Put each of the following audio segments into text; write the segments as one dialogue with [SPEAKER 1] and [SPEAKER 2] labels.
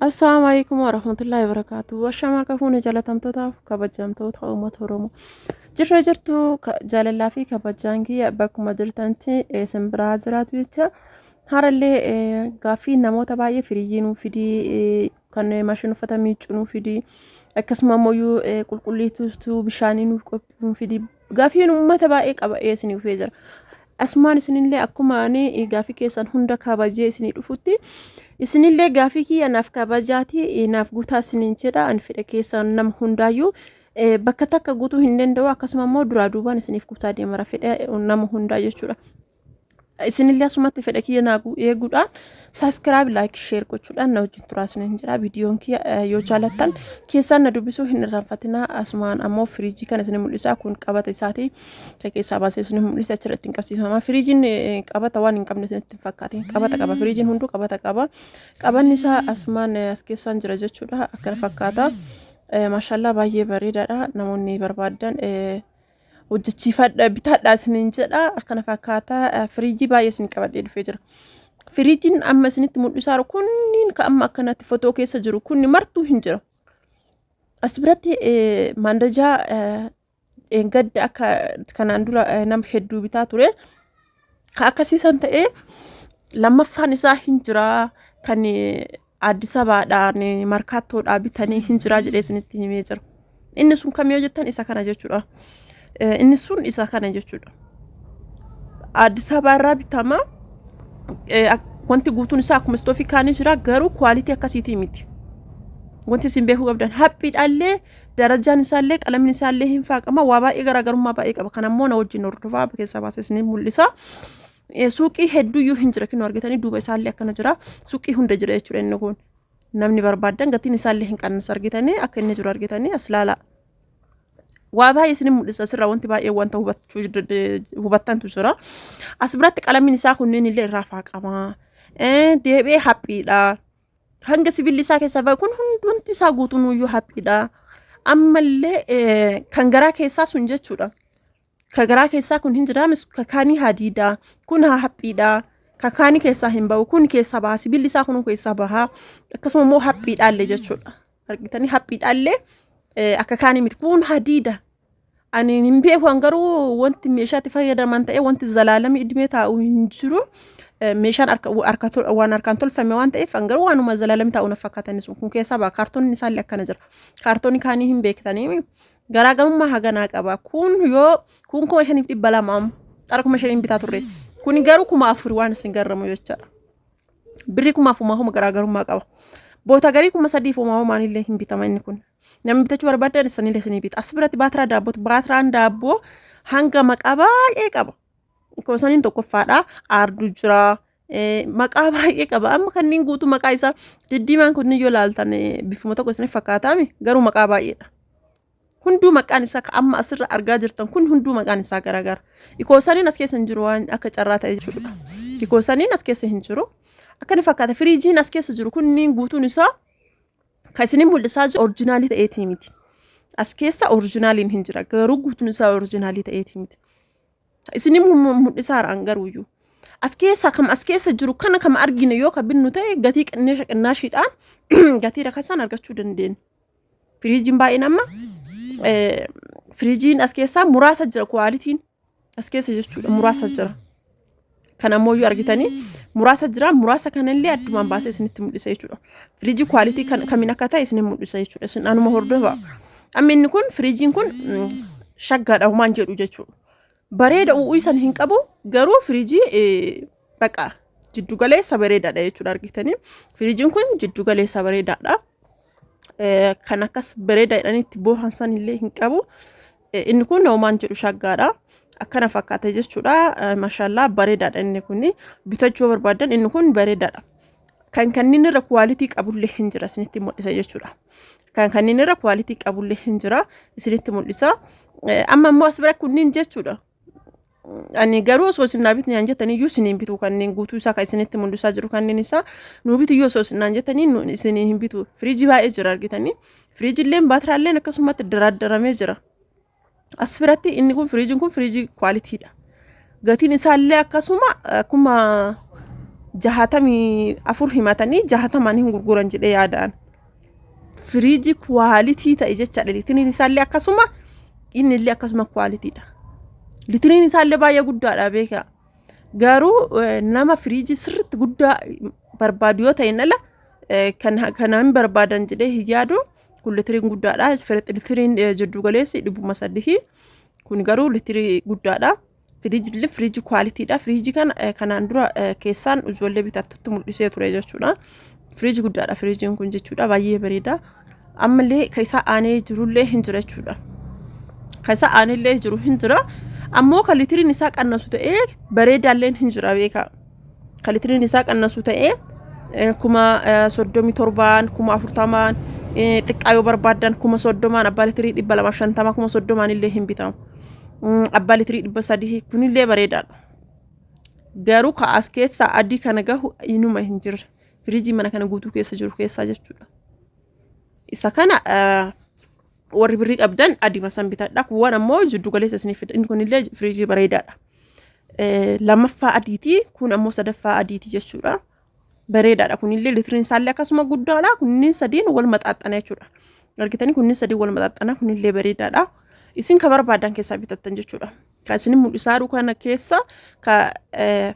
[SPEAKER 1] Assalamu alaikum warahmatullahi wabarakatuh. Washamaa kafuun jalatamtootaaf kabajamtoota uummata Oromoo. Jirra jirtu jaalallaa fi kabajaan kiyya bakkuma jirtantti simbiraa jiraatu jecha harallee gaaffii namoota baay'ee firiyyinuu fidii kan maashin uffata miiccunuu fidii akkasuma ammoo qulqulleessituu bishaanii nuuf qophiin fidii gaaffiin uummata baay'ee qaba isiniif dhufee jira. Asumaan isinillee akkuma ani gaaffii keessan hunda kabajee isinii dhufutti isinillee gaaffii kiyya naaf kabajaati naaf guutaa isiniin jedha ani fedha keessan nama hundaayyuu bakka takka guutuu hin danda'u akkasuma immoo duraa duubaan isiniif guutaa deemara fedha nama hundaa jechuudha. Isinillee asumatti fedha kiyya naa eeguudhaan subscribe like share gochuudhaan na wajjin turaa isiniin jedha. Viidiyoon kiyya yoo jaalattan keessan na dubbisuu hin irraanfatinaa. Asumaan ammoo firiijii kana isin mul'isa kun qabata isaati keessaa baasee isin mul'isa achirratti hin qabsiifama. Firiijiin qabata waan hin qabne isinitti hin fakkaatin qabata qaba firiijiin hunduu qabata qaba. Qabanni isaa asumaan as keessaan jira jechuudha akkana fakkaata. Maashaallah baay'ee bareedaadha namoonni barbaadan hojjechiifadha bitaadha isiniin jedha akkana fakkaata firiijii baay'ee isin qabadhee dhufee jira. Firiijiin amma isinitti mul'isaa kunniin ka amma akkanatti footoo keessa jiru kunni martuu hin jira. As biratti maandajaa gadda akka kanaan dura nama hedduu bitaa ture. Ka akkasiisan ta'ee lammaffaan isaa hin jira kan Addis Ababaadhaan markaattoodhaa bitanii hin jira jedhee isinitti himee jira. Inni sun kam yoo jettan isa kana jechuudha. Inni sun isa kana jechuudha. Addis Ababaarraa bitama. Wanti guutuun isaa akkuma istoofii kaanii jira garuu kwaalitii akkasiitii miti. Wanti isin beekuu qabdan haphiidhaallee darajaan isaallee qalamni isaallee hin faaqama waa baay'ee garaagarummaa baay'ee qaba. Kan ammoo na wajjin hordofaa keessaa baasee isin mul'isa. Suuqii hedduuyyuu hin jira kinu argitanii duuba isaallee akkana jira. Suuqii hunda jira jechuudha inni kun. Namni barbaadan gatiin isaallee hin qannas argitanii akka inni jiru argitanii as laala. Waa baay'ee isin mul'isa sirra wanti baay'ee wanta hubattantu jira. As biratti qalamni isaa kunneen illee irraa faaqama. Deebee haphiidha. Hanga sibiilli isaa keessa bahe kun hundumti isaa guutuun iyyuu haphiidha. Ammallee kan garaa keessaa sun jechuudha. Ka garaa keessaa kun hin jiraamis kakaanii hadiidha. Kun haphiidha. Kakaanii keessaa hin bahu kun keessaa baha sibiilli isaa kun keessaa baha. Akkasuma immoo haphiidhaallee jechuudha. Argitanii haphiidhaallee akka kaanii miti kun hadiida. Ani hin beeku garuu wanti meeshaatti fayyadaman ta'ee wanti zalaalamii idimee taa'u hin jiru. Meeshaan waan harkaan tolfame waan ta'eef garuu waanuma zalaalamii taa'u na fakkaatan sun kun keessaa baha kaartoonni isaallee akkana jira. Kaartoonni kaanii hin beektanii garaagarummaa haganaa qaba. Kun kuma shaniif dhibba lamaa dhara kuma shaniin bitaa turre. Kun garuu kuma afur waan isin garramu jechaadha. Birrii kuma afur garaagarummaa qaba. Boota garii kuma sadii fuumaa illee hin bitama inni kun. Namni bitachuu barbaadan isanillee isinii bita. As biratti baatiraan daabboo hanga maqaa baay'ee qaba. Koosaniin tokkoffaadha. Aarduu jira. Maqaa baay'ee qaba. Amma kanneen guutuu maqaa isaa diddiimaan kunniin yoo ilaaltan bifuma tokko isiniif fakkaataami garuu maqaa baay'eedha. Hunduu maqaan isaa amma asirra argaa jirtan kun hunduu maqaan isaa garaagara. Koosaniin as keessa hin jiru waan akka carraa ta'e jechuudha. Koosaniin as keessa hin jiru. Akkana fakkaata firiijiin as keessa jiru kunniin guutuun isaa kan isin mul'isaa jiru oriijinaalii ta'eetii miti. As keessa oriijinaaliin hin jira garuu guutuun isaa oriijinaalii ta'eetii miti. Isin mul'isaa ra'an garuuyyuu. As keessa jiru kana kam argine yoo ka binnu ta'e gatii qinnaashiidhaan gatii rakasaan argachuu dandeenya. Firiijiin baay'een amma firiijiin as keessaa muraasa jira kwaalitiin as keessa jechuudha muraasa jira. Kan ammoo yoo argitanii muraasa jira muraasa kanallee addumaan baasee isinitti mul'isa jechuudha. Firiijii kwaalitii kamiin akka ta'e isin mul'isa jechuudha. Isin anuma hordofa. Amma inni kun firiijiin kun shaggaadha homaan jedhu jechuudha. Bareeda isan hin qabu garuu firiijii baqa jiddu galeessa bareedaadha jechuudha argitanii. Firiijiin kun jiddu galeessa bareedaadha. Kan akkas bareedaadhaan itti boohansan illee hin qabu. Inni kun homaan jedhu shaggaadha. Akkana fakkaata jechuudha. Maashaallah bareedaadha inni kun bitachuu barbaadan inni kun bareedaadha. Kan kanneen irra kwaalitii qabullee hin jira isinitti mul'isa jechuudha. Kan kanneen irra kwaalitii qabullee hin jira isinitti mul'isa. Amma immoo as bira kunniin jechuudha. Ani garuu osoo isin bitni naan jettanii iyyuu isiniin bitu kanneen guutuu isaa kan isinitti mul'isaa jiru kanneen isaa nu bitu iyyuu osoo isin naan jettanii isiniin hin bitu. Firiijii baay'ee jira argitanii. Firiijiilleen baatiraalleen akkasumatti daraadaramee jira. As biratti inni kun firiijiin kun firiijii kwaalitiidha. Gatiin isaallee akkasuma akkuma 64 himatanii 60 hin gurguran jedhee yaadaan. Firiijii kwaalitii ta'e jechaadha. Litiriin isaallee akkasuma inni illee akkasuma kwaaliitiidha. Litiriin isaallee baay'ee guddaadha beekaa. Garuu nama firiijii sirriitti guddaa barbaadu yoo ta'e nala kanaan barbaadan jedhee hin yaadu. Kun litiriin guddaadha. Litiriin jiddu galeessi 300 kun garuu litirii guddaadha. Firiijii kwaaliitiidha. Firiijii kanaan dura keessaan ijoollee bitatutti mul'isee ture jechuudha. Firiijii guddaadha firiijiin kun jechuudha. Baay'ee bareeda. Ammallee kaisaa aanee jirullee hin jira jechuudha. Kaisaa aanellee jiru hin jira. Ammoo kan litiriin isaa qannasu ta'ee bareedaallee hin jira beekaa. Kan litiriin isaa qannasu ta'ee 37 40 xiqqaa yoo barbaadan 30 abbaa litirii 250 30 illee hin bitamu. Abbaa litirii 300 kunillee bareedaadha. Garuu kaas keessa adii kana gahu inuma hin jirre. Firiijii mana kana guutuu keessa jiru keessaa jechuudha. Isa kana warri birrii qabdan adii masan bitadha. Kuwwan ammoo jiddu galeessa isiniif fida. Inni kunillee firiijii bareedaadha. Lammaffaa adiiti, kun ammoo sadaffaa adiiti jechuudha. Bareedaadha. Kunillee litiriin isaallee akkasuma guddaadha. Kunniin sadiin wal maxxaxxana jechuudha. Argitanii kunniin sadiin wal maxxaxxana. Kunillee bareedaadha. Isin ka barbaadan keessaa bitattan jechuudha. Kan isin mul'isaa jiru kana keessa ka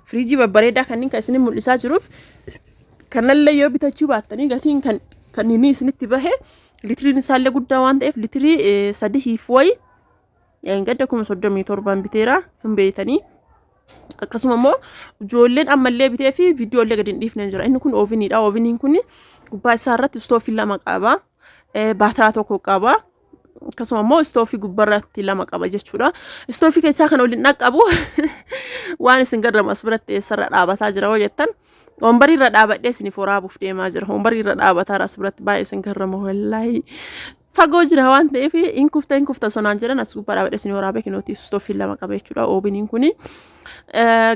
[SPEAKER 1] firiijii babbareedaa kanneen kan isin mul'isaa jiruuf kanallee yoo bitachuu baattanii gatiin kan inni isinitti bahe litiriin isaallee guddaa waan ta'eef litirii 3 wayi gadda 37 biteera hin beeytanii. Akkasuma immoo ijoolleen ammallee bitee fi viidiyoolee gadi hin dhiifne jira. Inni kun ooviniidha. Ooviniin kun gubbaa isaa irratti istoofii 2 qaba. Baataraa tokko qaba. Akkasuma immoo istoofii gubbarratti 2 qaba jechuudha. Istoofii keessaa kan waliin dhaqqabu waan isin garrama as biratti eessarra dhaabataa jira yoo jettan wambarii irra dhaabadhee isiniif waraabuuf deemaa jira. Wambarii irra dhaabataa as biratti baay'ee isin garrama wallaahi. Fagoo jira waan ta'eef in kufta sonaan jiran as gubbaa dhaabadhee isin waraabee kinootiif istoofii 2 qaba jechuudha. Ooviniin kuni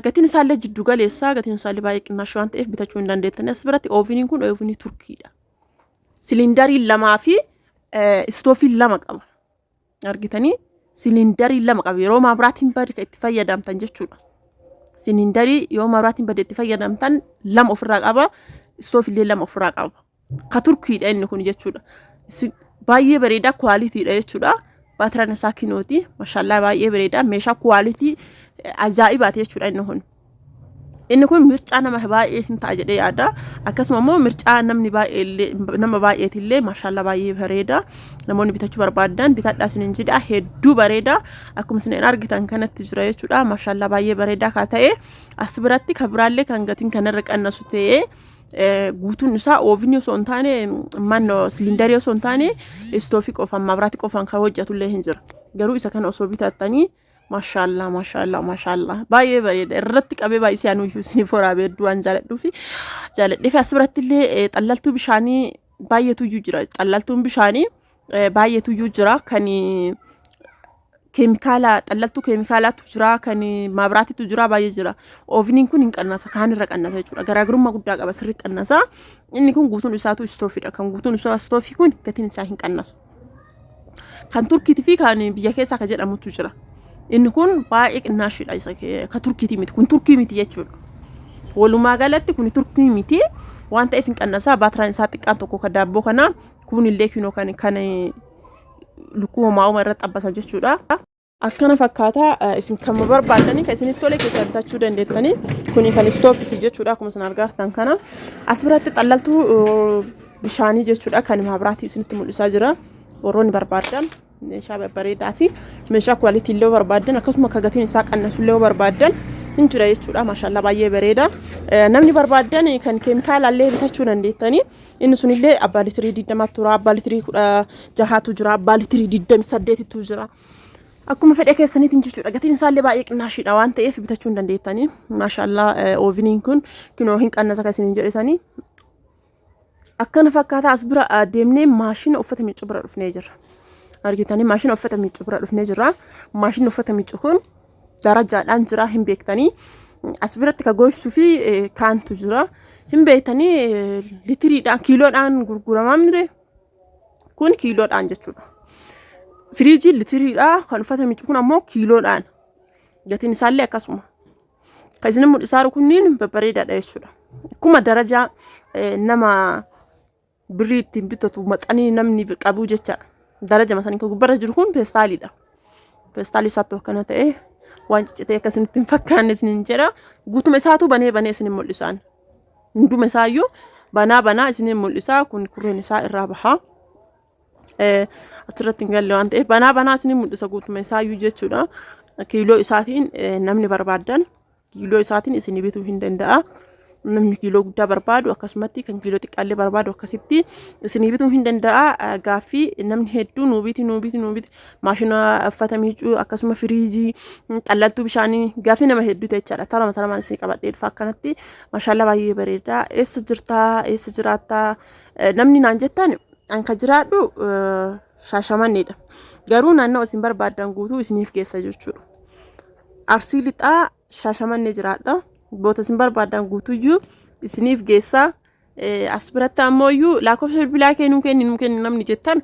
[SPEAKER 1] gatiin isaallee jiddu galeessaa, gatiin isaallee baay'ee qinnaashoo waan ta'eef bitachuu hin dandeettan. As biratti ooviniin kun oovinii Turkiidha. Silindarii 2 fi istoofii 2 qaba. Argitanii silindarii 2 qaba. Yeroo maabiraatiin bade itti fayyadamtan jechuudha. Silindarii yoo maabiraatiin bade itti fayyadamtan 2 ofirraa qaba. Istoofillee 2 ofirraa qaba. Ka Turkiidha inni kun jechuudha. Baay'ee bareeda kwaaliitiidha jechuudha. Baatiraan isaa kinooti. Maashaallah baay'ee bareeda. Meeshaa kwaaliitii ajaa'ibaati jechuudha inni kun. Inni kun mircaa nama baay'ee hin ta'a jedhee yaada. Akkasuma immoo mircaa nama baay'eetillee maashaallah baay'ee bareeda. Namoonni bitachuu barbaadan bitadhaa isiniin jedha. Hedduu bareeda. Akkuma isin argitan kanatti jira jechuudha. Maashaallah baay'ee bareeda ka ta'e as biratti ka biraallee kan gatiin kanarra qannasu ta'e guutuun isaa oovinii osoo hin taane mannoo silindarii osoo hin taane istoofii qofaan maabiraatii qofaan kan hojjetullee hin jira. Garuu isa kana osoo bitattanii maashaallah baay'ee bareeda. Irratti qabee baay'ee si'aan uyyuu isiniif waraabee hedduu waan jaaladheef as biratti illee xallaltuu bishaanii baay'eetu iyyuu jira. Xallaltuun bishaanii baay'eetu iyyuu jira. Kan keemikaala xallaltuu keemikaalaatu jira. Kan maabiraatiitu jira baay'ee jira. Ooviniin kun hin qannasa. Kaan irra qannasa jechuudha. Garaagarummaa guddaa qaba sirrii qannasa. Inni kun guutuun isaatu istoofiidha. Kan guutuun isaa istoofii kun gatiin isaa hin qannasu. Kan Turkiitii fi kan biyya keessaa ka jedhamutu jira. Inni kun baay'ee qinnaashidha isa ka Turkiitii miti. Kun Turkii miti jechuudha. Walumaa galatti kun Turkii miti. Waan ta'eef hin qannasa. Baatiraan isaa xiqqaan tokko ka daabboo kana kun illee kinoo kan lukkuu homaa irratti xabbasan jechuudha. Akkana fakkaata isin kan barbaadanii kan isinitti tole keessa bitachuu dandeettanii kuni kan istoofiiti jechuudha. Akkuma isin argitan kana as biratti xallaltuu bishaanii jechuudha kan maabiraatii isinitti mul'isaa jira. Warroonni barbaadan meeshaa babbareedaa fi meeshaa kwaalitii illee barbaadan akkasuma ka gatiin isaa qannasu illee barbaadan hin jira jechuudha. Maashaallah baay'ee bareeda. Namni barbaadan kan keemikaalaallee bitachuu dandeettanii inni sunillee abbaa litirii 20 tura, abbaa litirii 16 jira, abbaa litirii 28 jira. Akkuma fedhe keessaniitiin jechuudha. Gatiin isaallee baay'ee qinnaashidha waan ta'eef bitachuu hin dandeettanii. Maashaallah ooviniin kun kinoo hin qannasa kan isiniin jedhisanii. Akkana fakkaata as bira deemnee maashina uffata miiccu bira dhufnee jirra. Argitanii maashina uffata miiccu bira dhufnee jirra. Maashina uffata miiccu kun darajaadhaan jira hin beektanii. As biratti ka gochuu fi kaantu jira. Hin beektanii litiriidhaan kiiloodhaan gurguramaa mire kun kiiloodhaan jechuudha. Firiijii litiriidhaa kan uffata miiccu kun ammoo kiiloodhaan gatiin isaallee akkasuma. Kaisini mul'isaa kunniin babbareedaadha jechuudha. Akkuma darajaa nama birrii ittiin bitatu maxanii namni qabu jecha daraja masanii kan gubbarra jiru kun peestaalidha. Peestaalii isaatti akkana ta'e waan ciccitee akkasinitti hin fakkaanne isiniin jedha. Guutuma isaatu banee isiniin mul'isaan. Hunduma isaayyuu banaa isiniin mul'isaa kun kurreen isaa irraa bahaa. Asirratti hin galle waan ta'eef banaa isiniin mul'isa guutuma isaayyuu jechuudha. Kiiloo isaatiin namni barbaadan kiiloo isaatiin isinii bituu hin danda'a. Namni kiiloo guddaa barbaadu akkasumatti kan kiiloo xiqqaallee barbaadu akkasitti isinii bituu hin danda'a. Gaaffii namni hedduu nuu biti maashina uffata miicuu akkasuma firiijii qallaltuu bishaanii gaaffii nama hedduu jechaadha. Taramaan isin qabadhee dhufa akkanatti maashaallah baay'ee bareeda. Eessa jirtaa eessa jiraattaa namni naan jettan an ka jiraadhu Shaashamanneedha. Garuu naannoo isin barbaadan guutuu isiniif geessa jechuudha. Arsii lixaa Shaashamannee jiraadha. Boota isin barbaadan guutuyyuu isiniif geessa. As biratti ammoo lakkoofsa bilbilaa kennuu namni jettan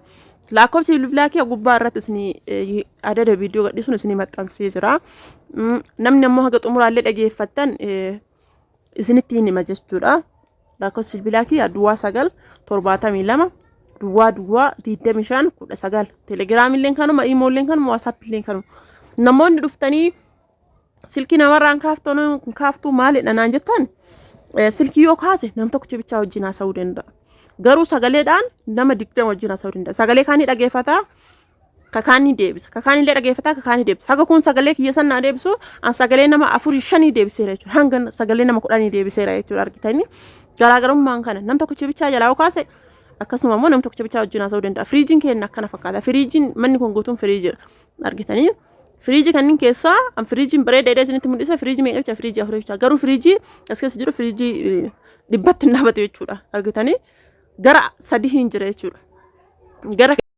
[SPEAKER 1] lakkoofsa bilbilaa kee gubbaa irratti isinii adada viidiyoo gadhiisuun isinii maxxansee jira. Namni ammoo haga xumuraallee dhageeffattan isinitti hima jechuudha. Lakkoofsa bilbilaa kee Duwwaa 972 Duwwaa 25 Telegiraamilleen kanuma, Iimoolleen kanuma, Waasaapilleen kanuma. Namoonni dhuftanii silkii namarraan kaaftuu maalidha naan jettan silkii yoo kaase nam tokkicha bichaa wajjin haasa'uu danda'a. Garuu sagaleedhaan nama 20 wajjin haasa'uu danda'a. Sagalee kaanii dhageeffataa kakaanii deebisa. Kakaanillee dhageeffataa kakaanii deebisa. Haga kun sagalee kiyya sannaa deebisu an sagalee nama 4-5 deebiseera jechuudha. Hanga sagalee nama 10 deebiseera jechuudha argitanii. Garaagarummaan kana nam tokkicha bichaa jalaa yoo kaase akkasuma immoo nam tokkicha bichaa wajjin haasa'uu danda'a. Firiijiin keenya akkana fakkaata. Firiijiin manni kun guutuun firiijii argitanii. Firiijii kanneen keessaa an firiijiin bareedaadha isinitti mul'isa. Firiijii meeqa firiijii 4 garuu firiijii as keessa jiru firiijii dhibbatti hin dhaabate jechuudha argitanii. Gara 3 hin jira jechuudha. Gara